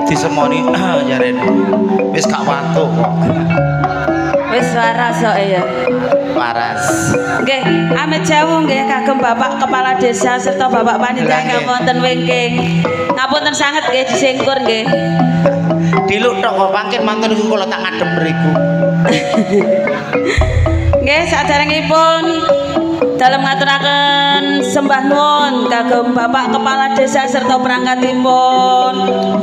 Disemoni jaren wis gak watuk kok. Wis waras kok ya. Waras. Nggih, amit sewu nggih kagem Bapak Kepala Desa serta Bapak Panitia ngapunten wingking. Ngapunten sanget nggih disingkur nggih. Diluk tok kok pangkin mantun iku kula tak ngadep mriku. Nggih, saderengipun dalem ngaturaken sembah nuwun kagem Bapak Kepala Desa serta perangkatipun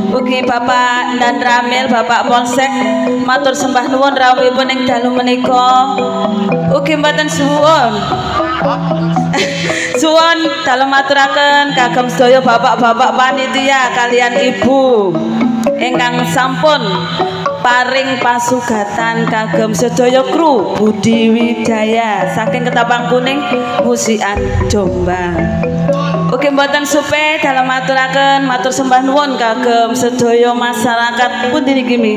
ugi Bapak Dan Ramil, Bapak Polsek matur sembah nuwun rawuhipun ing dalu menika. Ugi mboten suwun. Suwun dalem maturaken kagem sedaya bapak-bapak panitia kalian ibu ingkang sampun paring pasugatan kagem sedaya kru Budi Wijaya saking Ketapang Kuning Musikan Jombang. Ugi mboten supe dalam maturaken matur sembah nuwun kagem sedaya masyarakat pundi niki mi?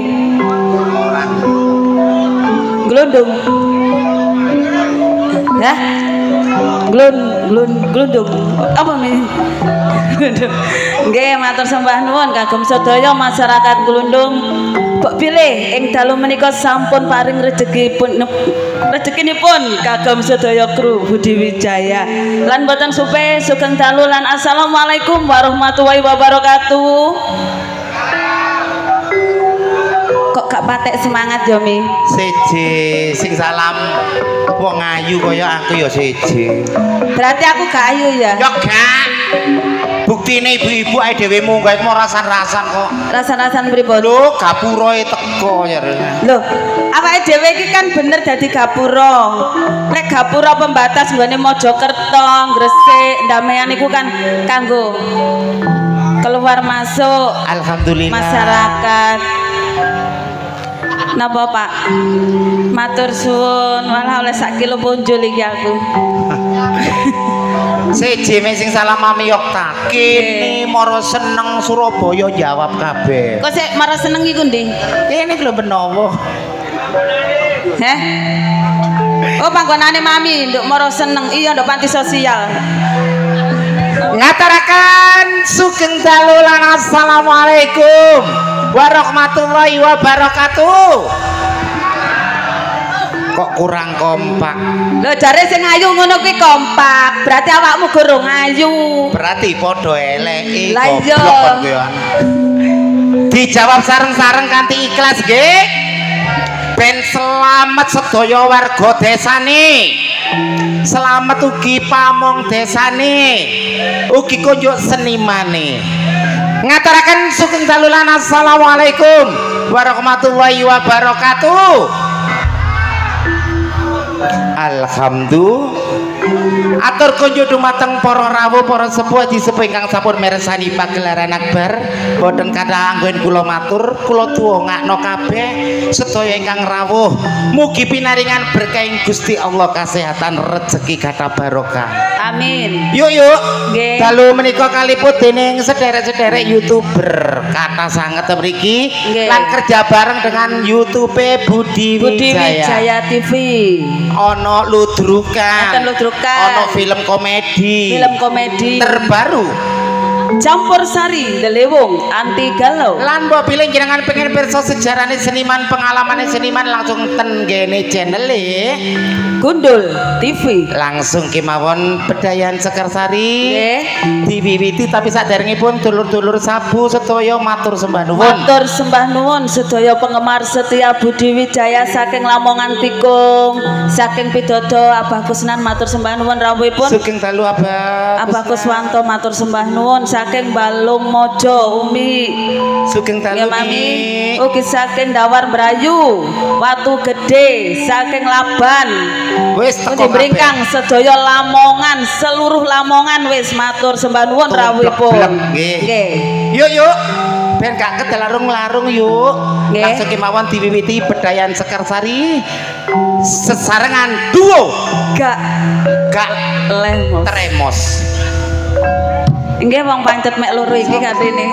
Glundung. Hah? Glundung. Apa mi? Nggih matur sembah nuwun kagem sedaya masyarakat Glundung. Mbok pilih ing dalu menika sampun paring rezekinipun kagem sedaya kru Budi Wijaya. Lan boten supe sugeng dalu lan assalamualaikum warahmatullahi wabarakatuh. Kok gak patek semangat ya Mi? Siji sing salam wong ayu kaya aku ya siji. Berarti aku gak ayu ya? Ya gak. Buktine ibu-ibu ae dhewe munggah mau rasan-rasan kok. Rasan-rasan pripun? Lho, gapurae teko ya. Lho, awake dhewe iki kan bener dadi gapura. Nek gapura pembatas nggone Mojokerto, Gresik, Ndamean iku kan kanggo keluar masuk alhamdulillah masyarakat. Napa Pak? Matur suwun, malah oleh sak kilo punjul iki aku. Siji sing salam mami yok tak kene mara seneng Surabaya jawab kabeh. Kok sik mara seneng iku ndi? Kene lho Benowo. Heh. Oh panggonane mami nduk mara seneng. Iya nduk panti sosial. Ngaturaken sugeng dalu lan assalamualaikum warahmatullahi wabarakatuh. Kok kurang kompak? Lho jare sing ayu ngono kuwi kompak. Berarti awakmu gorong ayu. Berarti padha eleki lah iya. Dijawab sareng-sareng kanthi ikhlas nggih. Ben selamat sedaya warga desane. Selamat ugi pamong desane. Ugi kunjuk senimane. Ngaturaken sugeng dalu lan assalamualaikum warahmatullahi wabarakatuh. Alhamdulillah. Atur kunjuk dumateng para rawuh para sepuh disepuh ingkang sampun mirsani pagelaran akbar. Boten kathah anggen kula matur, kula tuwongakno kabeh sedaya ingkang rawuh. Mugi pinaringan berkah Gusti Allah kesehatan rezeki kathah barokah. Amin. Yuk. Nggih. Dalu menika kaliput dening sederek-sederek YouTuber kathah sanget mriki lan kerja bareng dengan YouTube Budi Wijaya TV. Ono ludrukan. Ono film komedi terbaru Campur Sari Delewung Anti Galau. Lan mbok pilih jenengan pengen pirsa sejarahane seniman, pengalamane seniman langsung ten gene channel Gundul TV. Langsung kemawon Bedayan Sekarsari. Nggih. Diwiwiti tapi saderengipun dulur-dulur sabu sedaya matur sembah nuwun. Matur sembah nuwun sedaya penggemar setia Budi Wijaya saking Lamongan Tikung, saking Pidodo Abah Kusnan matur sembah nuwun rawuhipun. Sugeng dalu Abah Kuswanto matur sembah nuwun saking Balung Mojo Umi. Sugeng dalu Mami. Ugi saking Dawar Brayu, Watu Gede, saking Laban. Wis teko bringkang sedaya Lamongan, seluruh Lamongan wis matur sembah nuwun rawuhipun. Nggih. Yuk. ben gak kedelarung-larung yuk. Langsung kemawon diwiwiti bedayan Sekarsari sesarengan duo gak lemos tremos. Nggih wong pancet mek loro iki katene.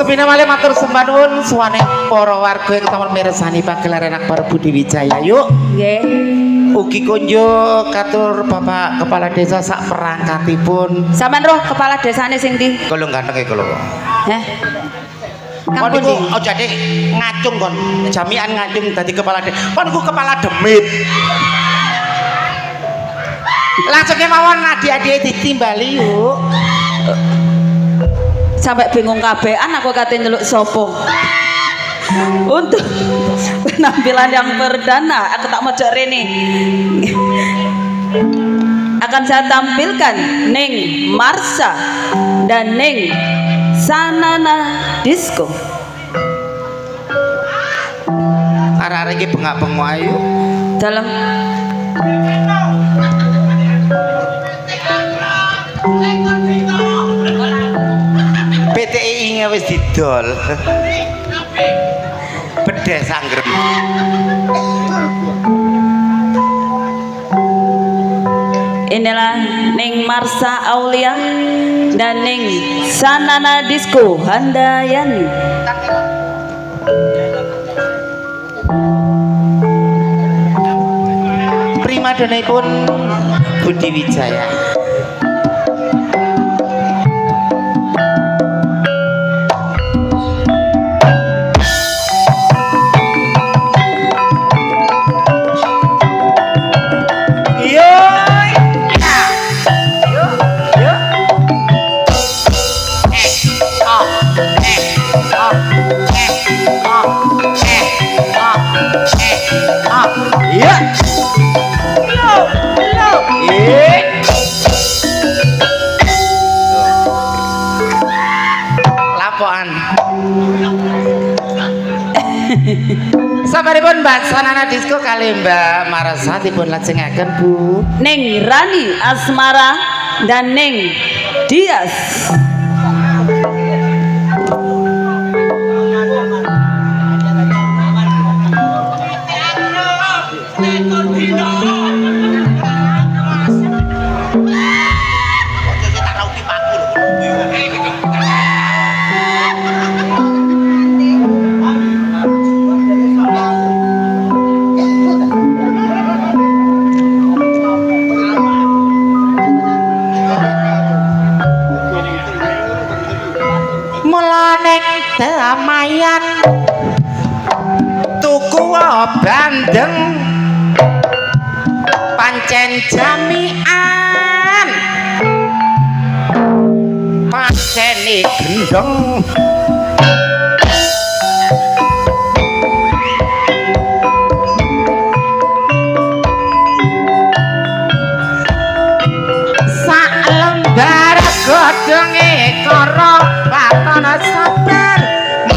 Pinamale matur sembah nuwun suwane para warga ing tamun mirsani pagelaran Akbar Budi Wijaya yuk. Nggih. Ugi kunjuk katur Bapak Kepala Desa sak perangkatipun. Sampeyan roh kepala desane sing ndi? Kula ganteng kula. Heh. Kon niku aja dik ngacung kon. Jamian ngacung dadi kepala desa. Kon niku kepala demit. Langsung kemawon adik-adik ditimbali yuk. Sampai bingung kabehan aku kate nyeluk sopo. Untuk penampilan yang perdana aku tak mojok rene akan saya tampilkan Ning Marsha dan Ning Sanana Disco. Arek-arek iki bengak-bengok ayu. Dalam PTI wis didol. Bedhe sangrem. Inilah Ning Marsha Aulia dan Ning Sanana Disco Handayani. Primadonipun Budi Wijaya. Lapokan. Sabaripun Mbak Sanana Disco kali Mbak Marsha dipun lajengaken Bu. Ning Rani Asmara dan Ning Dias. Damayan tuku bandeng pancen jamian paseni gendong sak lembar godhonge karo watana sabar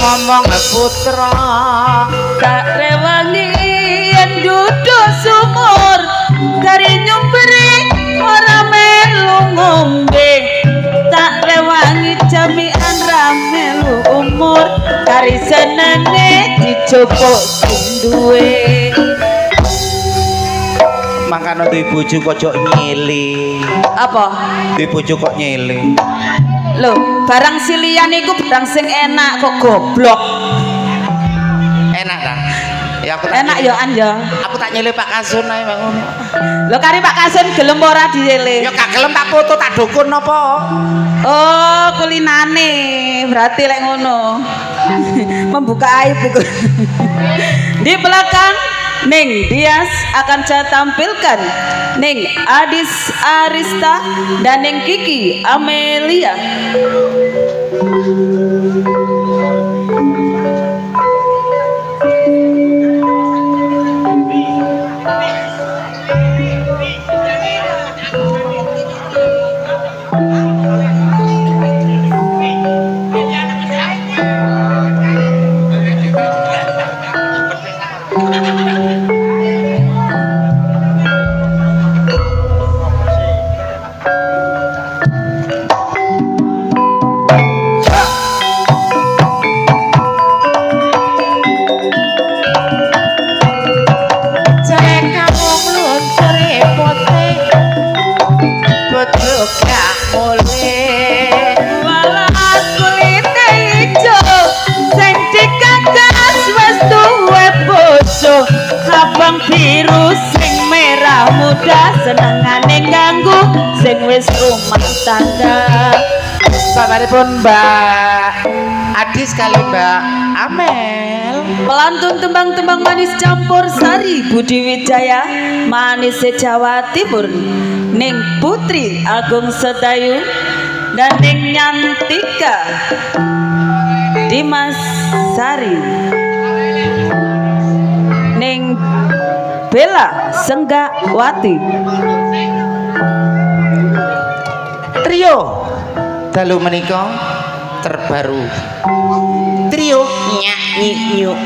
ngomong putra tak rewangi yen dudu sumur dari nyumberi ora melu ngombe tak rewangi jamian ra melu umur kari senenge dijupuk sing duwe mangkane duwe bojo kok nyili apa duwe bojo kok nyili lho barang silian iku barang sing enak kok goblok enak ta ya aku enak ya an ya aku tak nyele Pak Kasun ae ngono lho kari Pak Kasun gelem ora diele ya gak gelem tak foto tak dukun napa oh kulinane berarti lek ngono membuka aib buku di belakang Ning Dias akan saya tampilkan Ning Adis Arista dan Ning Kiki Amelia. Abang biru sing merah muda senengane ganggu sing wis rumah tangga. Sabaripun Mbak Adis kali Mbak Amel. Pelantun tembang-tembang manis campur sari Budi Wijaya manis Jawa Timur Ning Putri Agung Sedayu dan Ning Nyantika Dimas Sari Ning Bella Senggawati. Trio dalu menika terbaru. Trio nyanyi nyuk.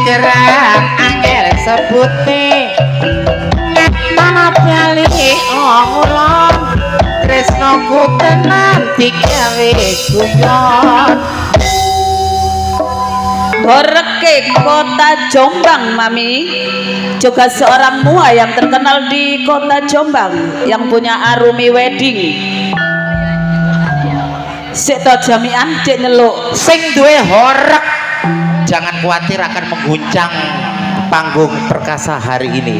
Gerak angel sebute mana bali ngulon tresnoku tenan digawe guyon Horeke kota Jombang Mami juga seorang mua yang terkenal di kota Jombang yang punya Arumi Wedding. Sik to jamian cek neluk sing duwe horek jangan khawatir akan mengguncang panggung perkasa hari ini.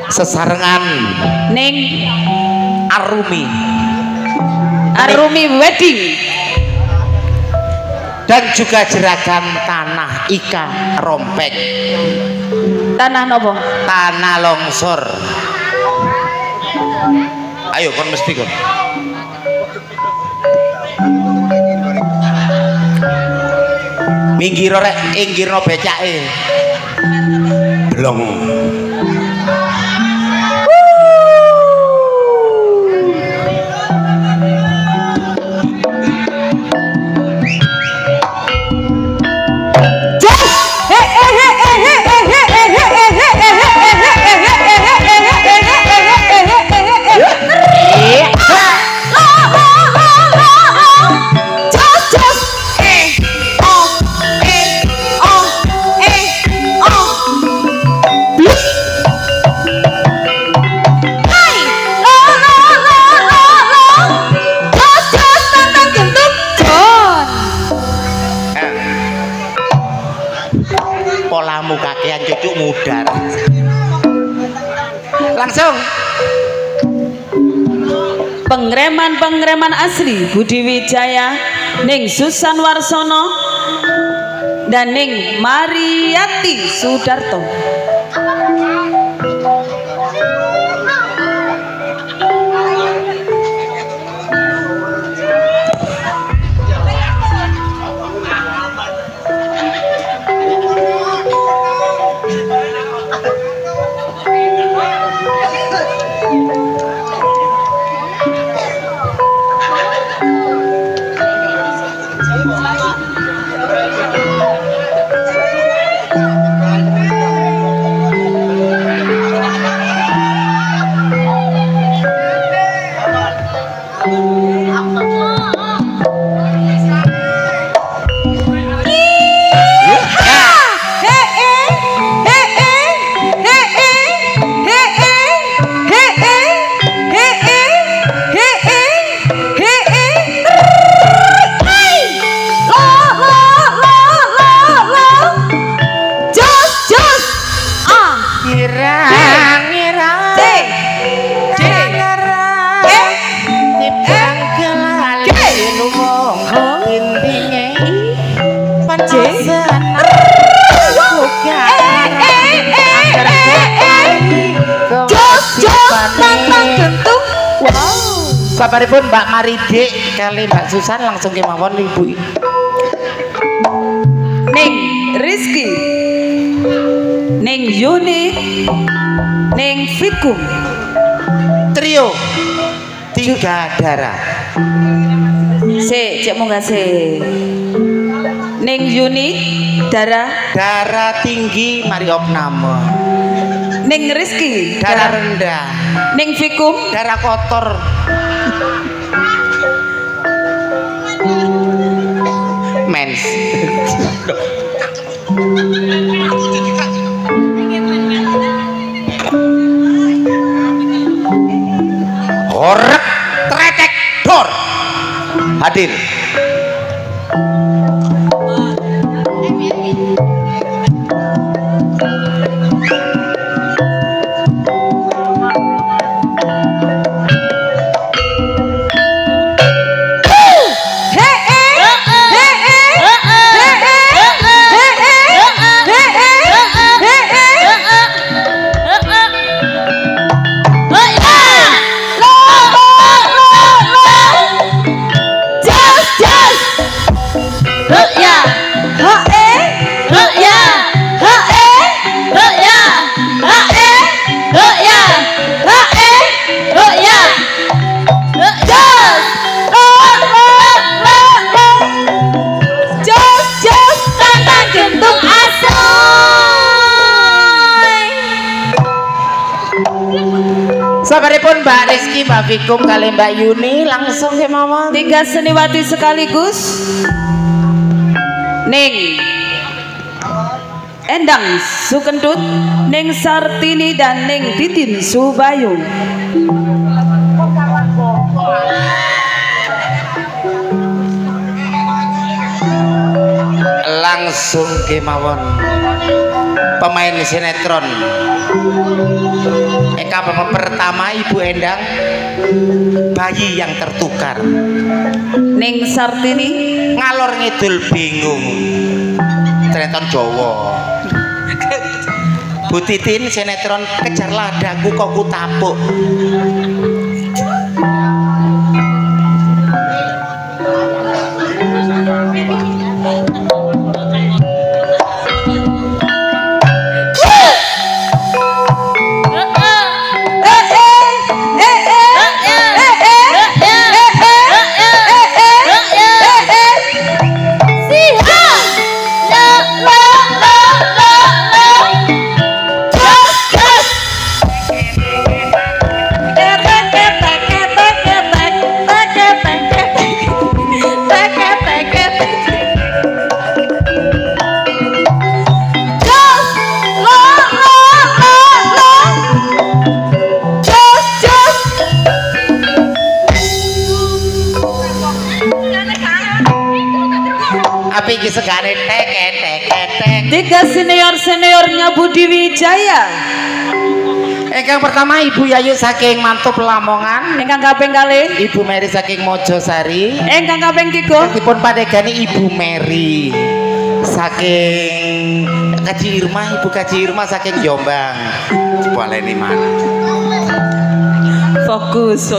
Sesarengan Ning Arumi Wedding dan juga jeragan tanah Ika Rompek. Tanah nopo? Tanah longsor. Ayo kon mesti kon. Minggir rek, inggirno becake. Blong. Polamu kakean cucuk mudar. Langsung pengreman asli Budi Wijaya Ning Susan Warsono dan Ning Mariyati Sudarto. ngei panjenengan gentung. Wow. Sabaripun Mbak Maride kali Mbak Susan langsung kemawon Ibu. Ning Rizky, Ning Yuni, Ning Fikum. Trio tiga darah. Cek munggah se. Ning Yuni darah Tinggi mari opname. Ning Rizky Darah rendah. Ning Fikum Darah kotor. Mens. Horek tretek dor. Hadir. Sabaripun Mbak Rizky, Mbak Fikum kali Mbak Yuni langsung kemawon. 3 seniwati sekaligus. Ning Endang Sukentut, Ning Sartini dan Ning Titin Subayu. Langsung kemawon pemain sinetron. Eka pertama Ibu Endang, bayi yang tertukar. Ning Sartini Ngalor ngidul bingung. Sinetron Jawa. Bu Titin sinetron Kejar Ladaku kok ku tapuk. Iki segane tek. 3 senior-seniornya Budi Wijaya. Ingkang pertama Ibu Yayu saking Mantub Lamongan. Ingkang kaping kalih Ibu Mary saking Mojosari. ingkang kaping 3 dipun padegani Ibu Mary saking Kaji Irma. Ibu Kaji Irma saking Jombang. Baleni mana? fokus.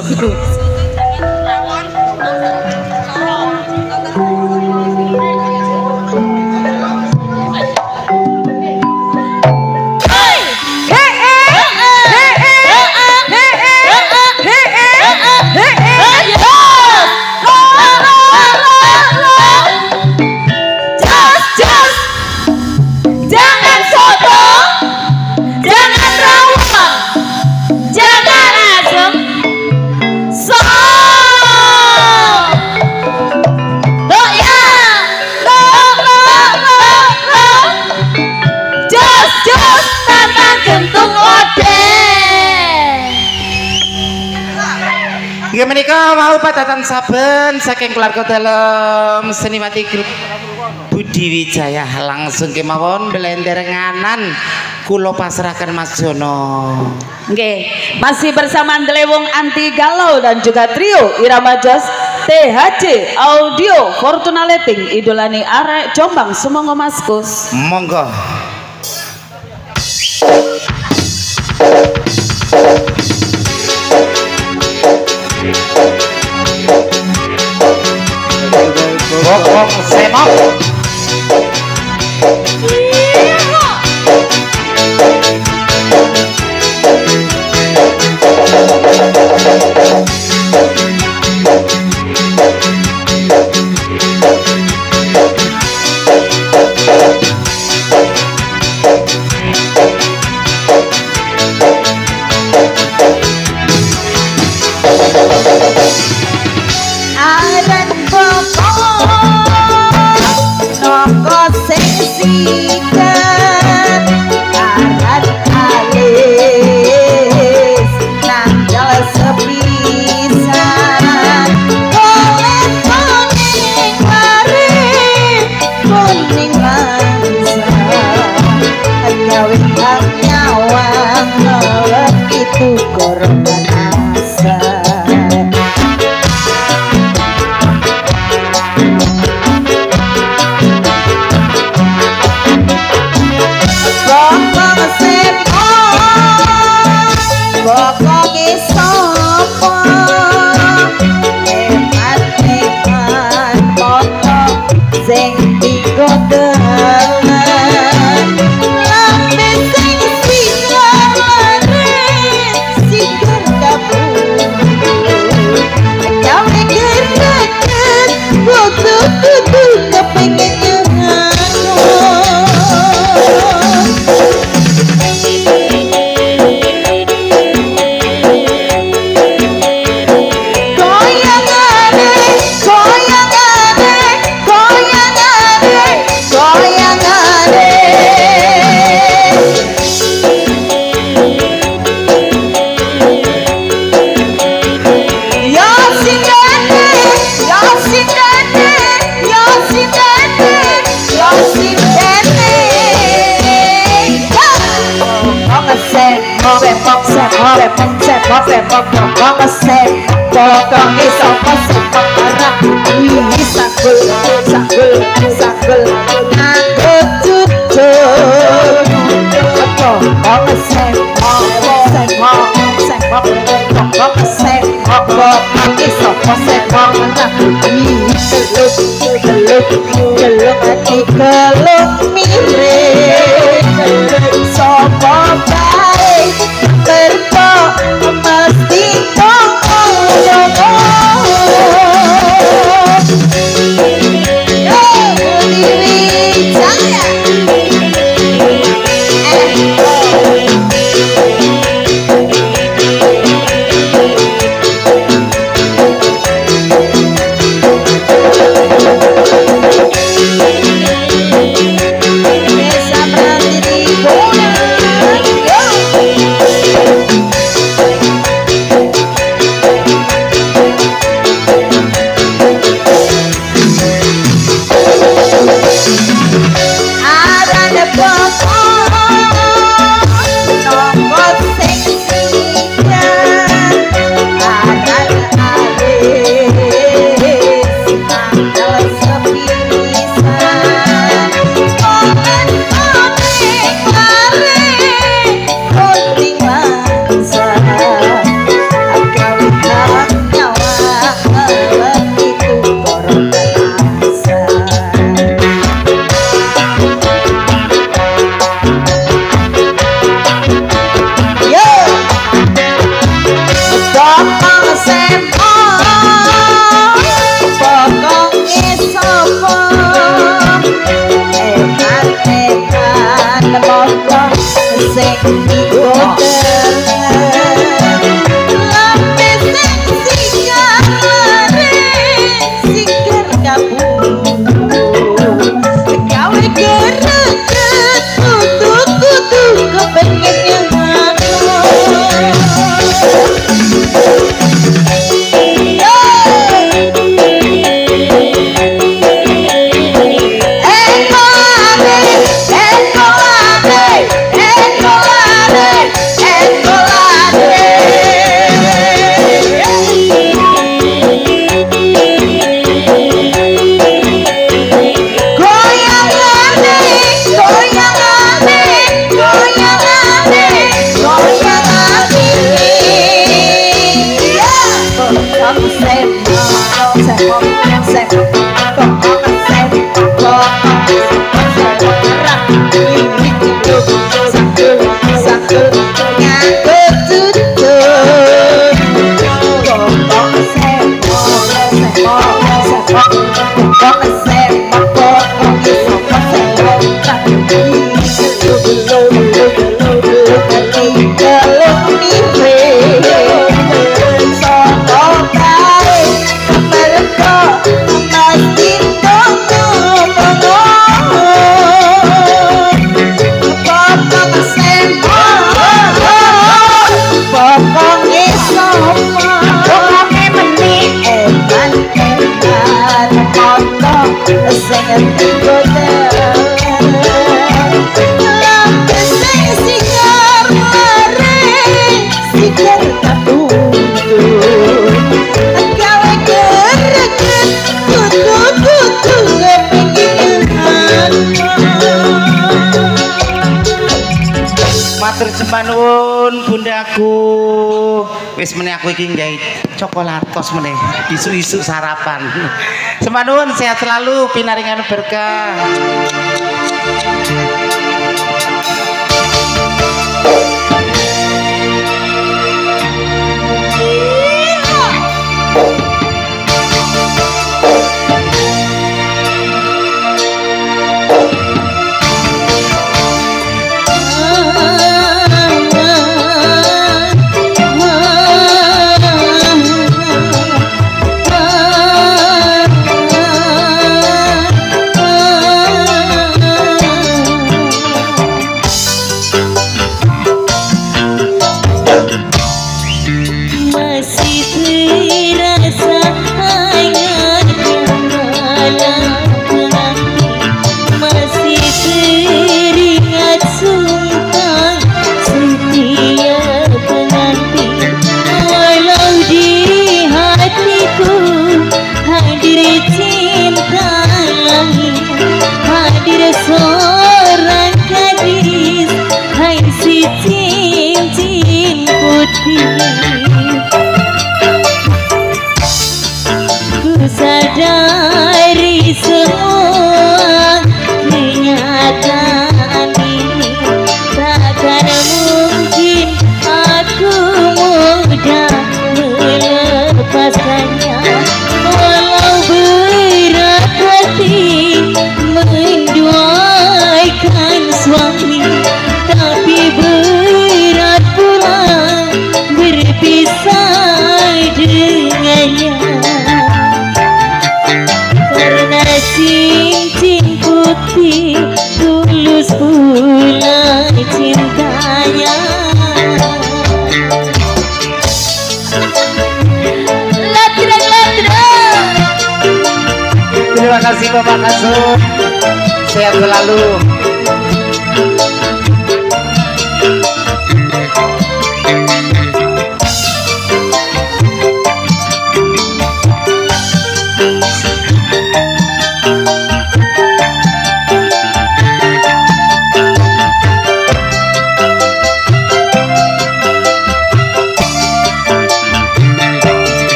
Menika mau padatan saben saking keluarga dalam seniwati grup Budi Wijaya langsung kemawon belenderenganan kula pasrahaken Mas Jono. Nggih, masih bersama Ndelewong Anti Galau dan juga trio Irama Jos THC Audio Fortuna Letting idolane arek Jombang Sumangga Maskus. Monggo. Bokong semok. Esa Matur sembah nuwun bundaku. Wis meneh aku iki njait coklatos meneh isu-isu sarapan. Sembah nuwun sehat selalu pinaringan berkah. Ku sadari semua kenyataan ini, takkan mungkin aku mudah melepaskannya. Walau berat hati menduaikan suami, tapi berat pula berpisah dengannya. Karena cincin putih tulus pula cintanya. Terima kasih Bapak Kasut. Sehat selalu.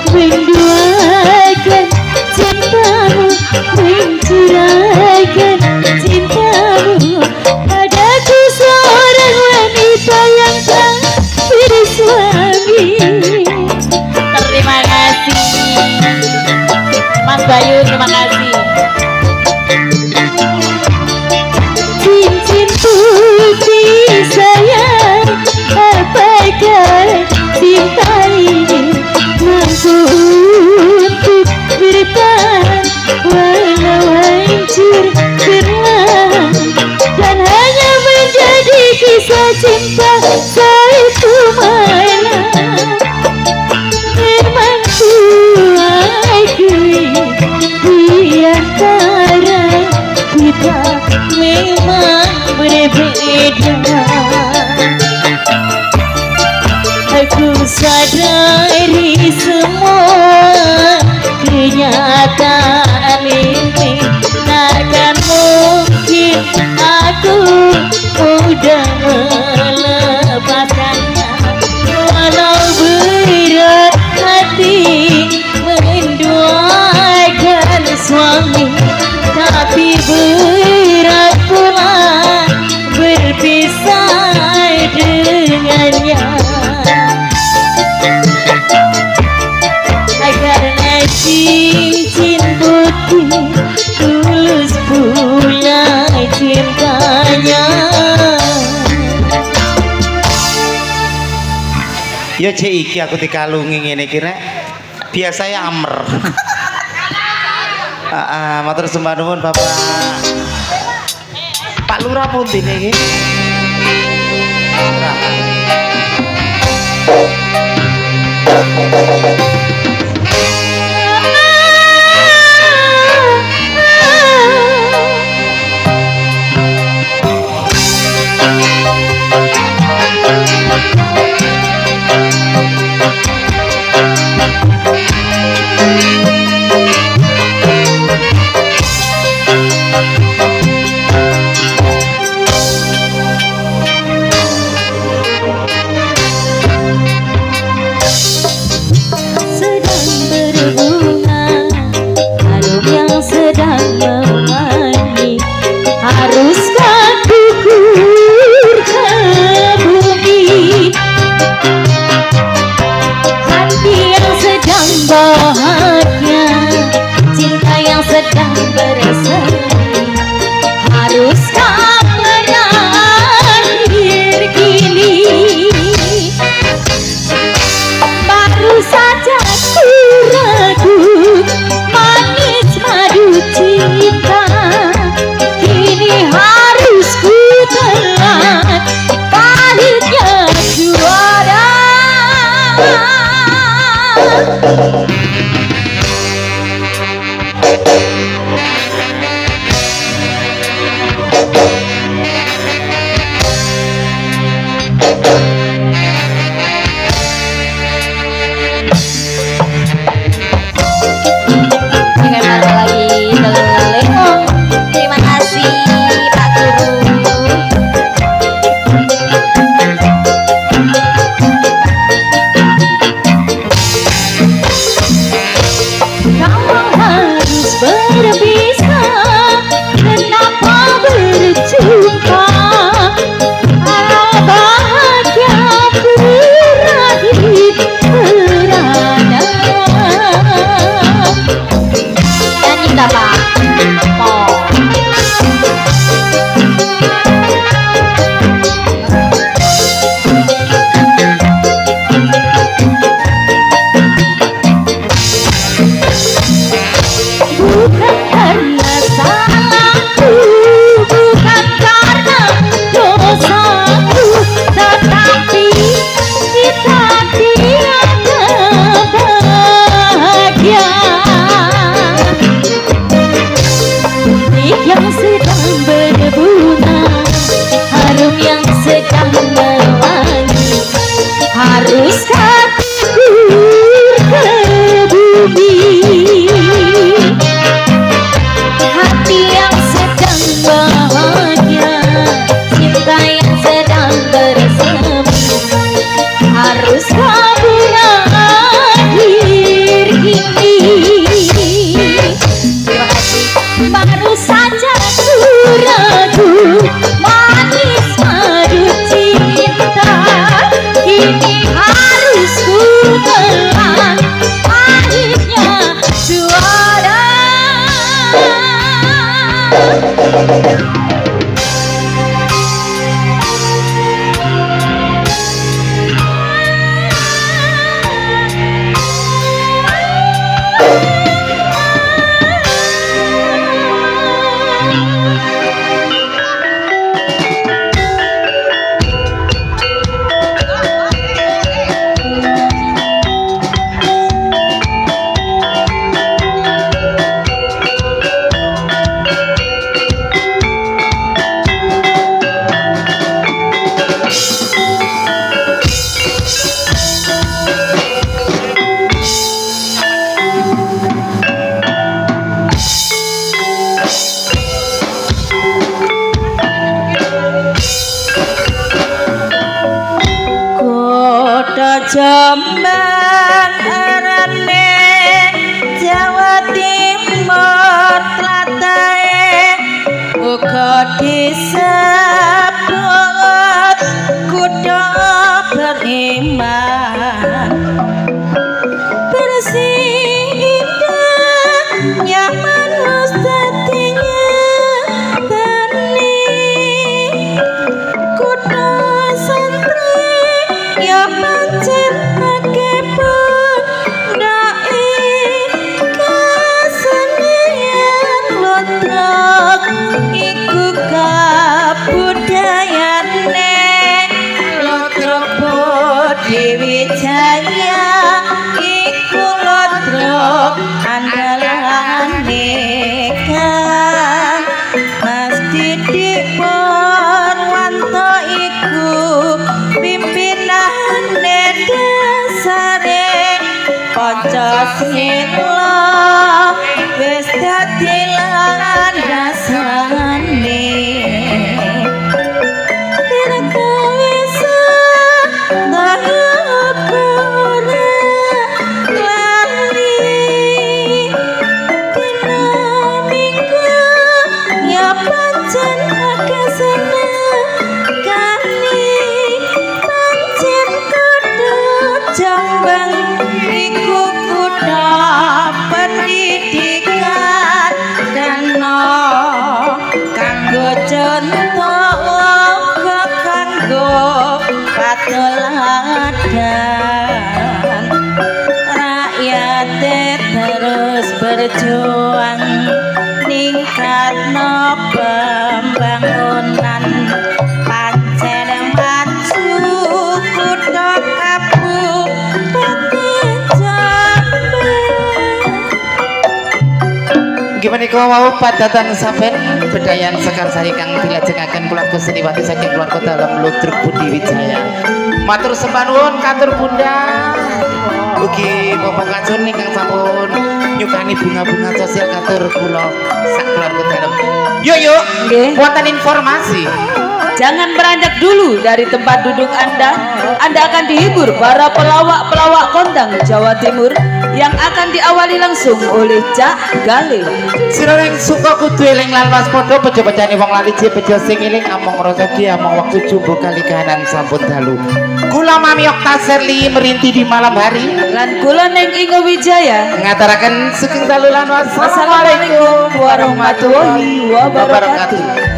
Menduakan cintamu, mencurahkan cintamu padaku, seorang wanita yang tak bersuami. Terima kasih Mas Bayu, terima kasih. Cincin putih sayang, apakah cinta ini mampu untuk bertahan walau hancur perlahan, dan hanya menjadi kisah cinta satu malam. Memang kuakui di antara kita memang berbeda. Aku sadari semua kenyataan ini, takkan mungkin aku mudah melepaskannya. Walau berat hati menduakan suami, tapi berat pula berpisah dengannya. Karena cincin putih tulus pula cintanya. Ya cek iki aku dikalungi ngene iki rek. Biasa ya amer. Matur sembah nuwun Bapak. Pak Lurah pundi niki? Jombang arane Jawa Timur tlatahe uga disebut kutha beriman bersih indah nyaman mustatinya tani kutha santri ya pancen Wijaya iku lodrok andalane kan Mas Didik Purwanto iku pimpinane dasare Pancasila wis dadi landasané pendidikan dan Menika wau padatan saben bedayan Sekar Sari kang dilajengaken kula Gustiwati saking keluarga dalam Ludruk Budi Wijaya. Matur sembah nuwun katur Bunda. Ugi Bapak Kacun ingkang sampun nyukani bunga-bunga sosial katur kula sak keluarga dalam. Yuk, Nggih. wonten informasi. Jangan beranjak dulu dari tempat duduk Anda. Anda akan dihibur para pelawak-pelawak kondang Jawa Timur yang akan diawali langsung oleh Cak Galih. Sireng suka kudu eling lan waspada bejo-bejane wong lali bejo sing eling among rezeki among waktu jumbo kali kahanan sampun dalu. Kula Mami Okta Serli merinti di malam hari Lan kula ning Ingo Wijaya. ngataraken sugeng dalu lan Wassalamualaikum warahmatullahi wabarakatuh. wabarakatuh.